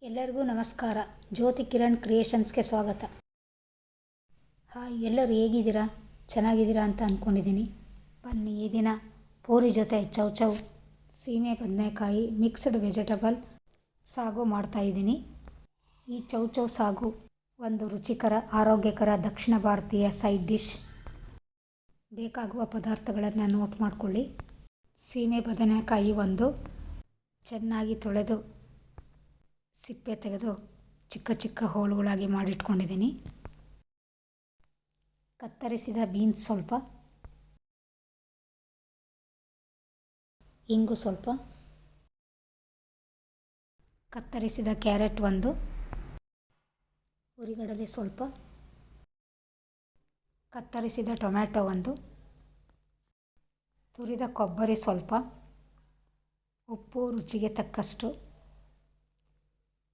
ಎಲ್ಲರಿಗೂ ನಮಸ್ಕಾರ. ಜ್ಯೋತಿ ಕಿರಣ್ ಕ್ರಿಯೇಷನ್ಸ್ಗೆ ಸ್ವಾಗತ. ಹಾಯ್, ಎಲ್ಲರೂ ಹೇಗಿದ್ದೀರಾ? ಚೆನ್ನಾಗಿದ್ದೀರಾ ಅಂತ ಅಂದ್ಕೊಂಡಿದ್ದೀನಿ. ಬನ್ನಿ, ಈ ದಿನ ಪೂರಿ ಜೊತೆ ಚೌಚೌ ಸೀಮೆ ಬದನೆಕಾಯಿ ಮಿಕ್ಸ್ಡ್ ವೆಜಿಟಬಲ್ ಸಾಗು ಮಾಡ್ತಾಯಿದ್ದೀನಿ. ಈ ಚೌಚೌ ಸಾಗು ಒಂದು ರುಚಿಕರ ಆರೋಗ್ಯಕರ ದಕ್ಷಿಣ ಭಾರತೀಯ ಸೈಡ್ ಡಿಶ್. ಬೇಕಾಗುವ ಪದಾರ್ಥಗಳನ್ನು ನೋಟ್ ಮಾಡಿಕೊಳ್ಳಿ. ಸೀಮೆ ಬದನೆಕಾಯಿ ಒಂದು, ಚೆನ್ನಾಗಿ ತೊಳೆದು ಸಿಪ್ಪೆ ತೆಗೆದು ಚಿಕ್ಕ ಚಿಕ್ಕ ಹೋಳುಗಳಾಗಿ ಮಾಡಿಟ್ಕೊಂಡಿದ್ದೀನಿ. ಕತ್ತರಿಸಿದ ಬೀನ್ಸ್ ಸ್ವಲ್ಪ, ಇಂಗು ಸ್ವಲ್ಪ, ಕತ್ತರಿಸಿದ ಕ್ಯಾರೆಟ್ ಒಂದು, ಹುರಿಗಡಲೆ ಸ್ವಲ್ಪ, ಕತ್ತರಿಸಿದ ಟೊಮ್ಯಾಟೊ ಒಂದು, ತುರಿದ ಕೊಬ್ಬರಿ ಸ್ವಲ್ಪ, ಉಪ್ಪು ರುಚಿಗೆ ತಕ್ಕಷ್ಟು,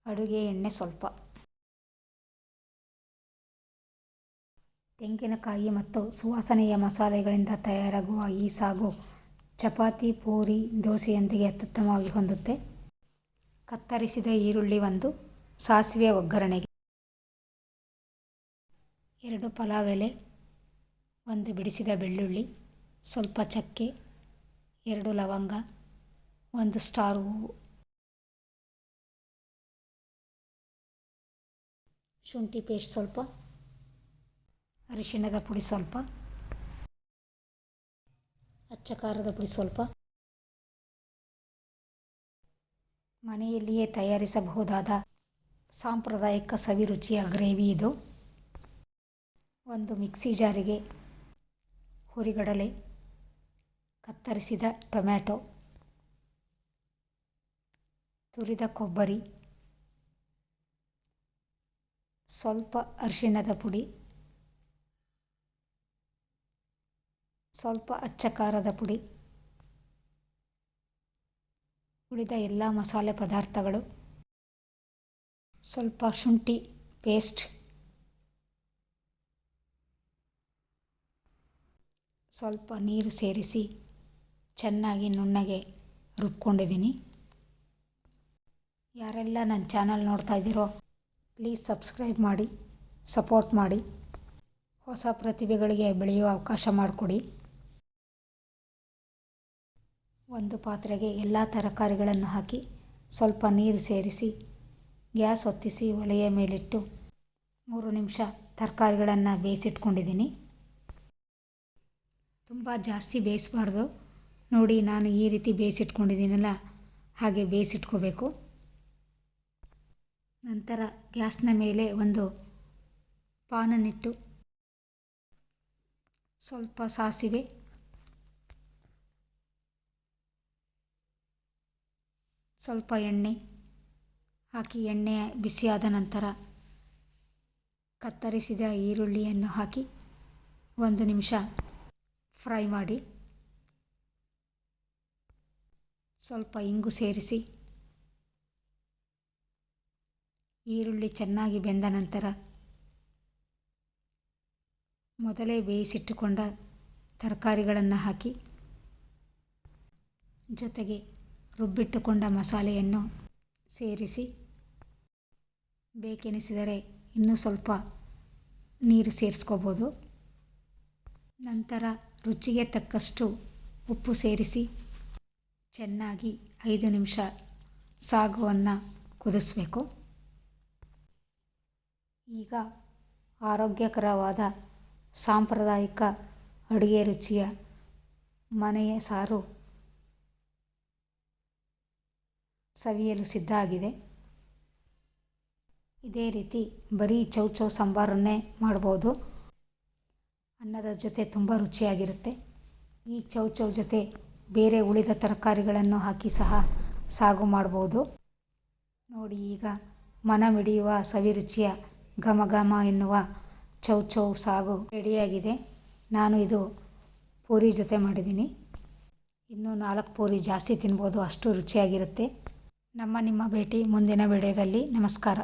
ಅಡುಗೆ ಎಣ್ಣೆ ಸ್ವಲ್ಪ. ತೆಂಗಿನಕಾಯಿ ಮತ್ತು ಸುವಾಸನೆಯ ಮಸಾಲೆಗಳಿಂದ ತಯಾರಾಗುವ ಈ ಸಾಗು ಚಪಾತಿ, ಪೂರಿ, ದೋಸೆಯೊಂದಿಗೆ ಅತ್ಯುತ್ತಮವಾಗಿ ಹೊಂದುತ್ತೆ. ಕತ್ತರಿಸಿದ ಈರುಳ್ಳಿ ಒಂದು, ಸಾಸಿವೆ ಒಗ್ಗರಣೆಗೆ 2 ಪಲಾವ್ ಎಲೆ, 1 ಬಿಡಿಸಿದ ಬೆಳ್ಳುಳ್ಳಿ, ಸ್ವಲ್ಪ ಚಕ್ಕೆ, 2 ಲವಂಗ, 1 ಸ್ಟಾರ್ ಹೂವು, ಶುಂಠಿ ಪೇಸ್ಟ್ ಸ್ವಲ್ಪ, ಅರಿಶಿಣದ ಪುಡಿ ಸ್ವಲ್ಪ, ಅಚ್ಚ ಖಾರದ ಪುಡಿ ಸ್ವಲ್ಪ. ಮನೆಯಲ್ಲಿಯೇ ತಯಾರಿಸಬಹುದಾದ ಸಾಂಪ್ರದಾಯಿಕ ಸವಿರುಚಿಯ ಗ್ರೇವಿ ಇದು. ಒಂದು ಮಿಕ್ಸಿ ಜಾರಿಗೆ ಹುರಿಗಡಲೆ, ಕತ್ತರಿಸಿದ ಟೊಮ್ಯಾಟೊ, ತುರಿದ ಕೊಬ್ಬರಿ, ಸ್ವಲ್ಪ ಅರಿಶಿಣದ ಪುಡಿ, ಸ್ವಲ್ಪ ಅಚ್ಚ ಖಾರದ ಪುಡಿ, ಉಳಿದ ಎಲ್ಲ ಮಸಾಲೆ ಪದಾರ್ಥಗಳು, ಸ್ವಲ್ಪ ಶುಂಠಿ ಪೇಸ್ಟ್, ಸ್ವಲ್ಪ ನೀರು ಸೇರಿಸಿ ಚೆನ್ನಾಗಿ ನುಣ್ಣಗೆ ರುಬ್ಕೊಂಡಿದ್ದೀನಿ. ಯಾರೆಲ್ಲ ನನ್ನ ಚಾನಲ್ ನೋಡ್ತಾ ಇದ್ದೀರೋ ಪ್ಲೀಸ್ ಸಬ್ಸ್ಕ್ರೈಬ್ ಮಾಡಿ, ಸಪೋರ್ಟ್ ಮಾಡಿ. ಹೊಸ ಪ್ರತಿಭೆಗಳಿಗೆ ಬೆಳೆಯುವ ಅವಕಾಶ ಮಾಡಿಕೊಡಿ. ಒಂದು ಪಾತ್ರೆಗೆ ಎಲ್ಲ ತರಕಾರಿಗಳನ್ನು ಹಾಕಿ ಸ್ವಲ್ಪ ನೀರು ಸೇರಿಸಿ ಗ್ಯಾಸ್ ಹೊತ್ತಿಸಿ ಒಲೆಯ ಮೇಲಿಟ್ಟು 3 ನಿಮಿಷ ತರಕಾರಿಗಳನ್ನು ಬೇಯಿಸಿಟ್ಕೊಂಡಿದ್ದೀನಿ. ತುಂಬ ಜಾಸ್ತಿ ಬೇಯಿಸಬಾರ್ದು. ನೋಡಿ, ನಾನು ಈ ರೀತಿ ಬೇಯಿಸಿಟ್ಕೊಂಡಿದ್ದೀನಲ್ಲ, ಹಾಗೆ ಬೇಯಿಸಿಟ್ಕೋಬೇಕು. ನಂತರ ಗ್ಯಾಸ್ನ ಮೇಲೆ ಒಂದು ಪಾನನ್ನಿಟ್ಟು ಸ್ವಲ್ಪ ಸಾಸಿವೆ, ಸ್ವಲ್ಪ ಎಣ್ಣೆ ಹಾಕಿ, ಎಣ್ಣೆ ಬಿಸಿಯಾದ ನಂತರ ಕತ್ತರಿಸಿದ ಈರುಳ್ಳಿಯನ್ನು ಹಾಕಿ 1 ನಿಮಿಷ ಫ್ರೈ ಮಾಡಿ, ಸ್ವಲ್ಪ ಇಂಗು ಸೇರಿಸಿ ಈರುಳ್ಳಿ ಚೆನ್ನಾಗಿ ಬೆಂದ ನಂತರ ಮೊದಲೇ ಬೇಯಿಸಿಟ್ಟುಕೊಂಡ ತರಕಾರಿಗಳನ್ನು ಹಾಕಿ, ಜೊತೆಗೆ ರುಬ್ಬಿಟ್ಟುಕೊಂಡ ಮಸಾಲೆಯನ್ನು ಸೇರಿಸಿ, ಬೇಕೆನಿಸಿದರೆ ಇನ್ನೂ ಸ್ವಲ್ಪ ನೀರು ಸೇರಿಸ್ಕೋಬೋದು. ನಂತರ ರುಚಿಗೆ ತಕ್ಕಷ್ಟು ಉಪ್ಪು ಸೇರಿಸಿ ಚೆನ್ನಾಗಿ 5 ನಿಮಿಷ ಸಾಗುವನ್ನು ಕುದಿಸಬೇಕು. ಈಗ ಆರೋಗ್ಯಕರವಾದ ಸಾಂಪ್ರದಾಯಿಕ ಅಡುಗೆ ರುಚಿಯ ಮನೆಯ ಸಾರು ಸವಿಯಲು ಸಿದ್ಧ ಆಗಿದೆ. ಇದೇ ರೀತಿ ಬರೀ ಚೌಚೌ ಸಾಂಬಾರನ್ನೇ ಮಾಡ್ಬೋದು. ಅನ್ನದ ಜೊತೆ ತುಂಬ ರುಚಿಯಾಗಿರುತ್ತೆ. ಈ ಚೌಚೌ ಜೊತೆ ಬೇರೆ ಉಳಿದ ತರಕಾರಿಗಳನ್ನು ಹಾಕಿ ಸಹ ಸಾಗು ಮಾಡ್ಬೋದು. ನೋಡಿ, ಈಗ ಮನ ಮಿಡಿಯುವ ಸವಿರುಚಿಯ ಘಮ ಘಮ ಎನ್ನುವ ಚೌಚೌ ಸಾಗು ರೆಡಿಯಾಗಿದೆ. ನಾನು ಇದು ಪೂರಿ ಜೊತೆ ಮಾಡಿದ್ದೀನಿ. ಇನ್ನೂ 4 ಪೂರಿ ಜಾಸ್ತಿ ತಿನ್ಬೋದು, ಅಷ್ಟು ರುಚಿಯಾಗಿರುತ್ತೆ. ನಿಮ್ಮ ಭೇಟಿ ಮುಂದಿನ ವಿಡಿಯೋದಲ್ಲಿ. ನಮಸ್ಕಾರ.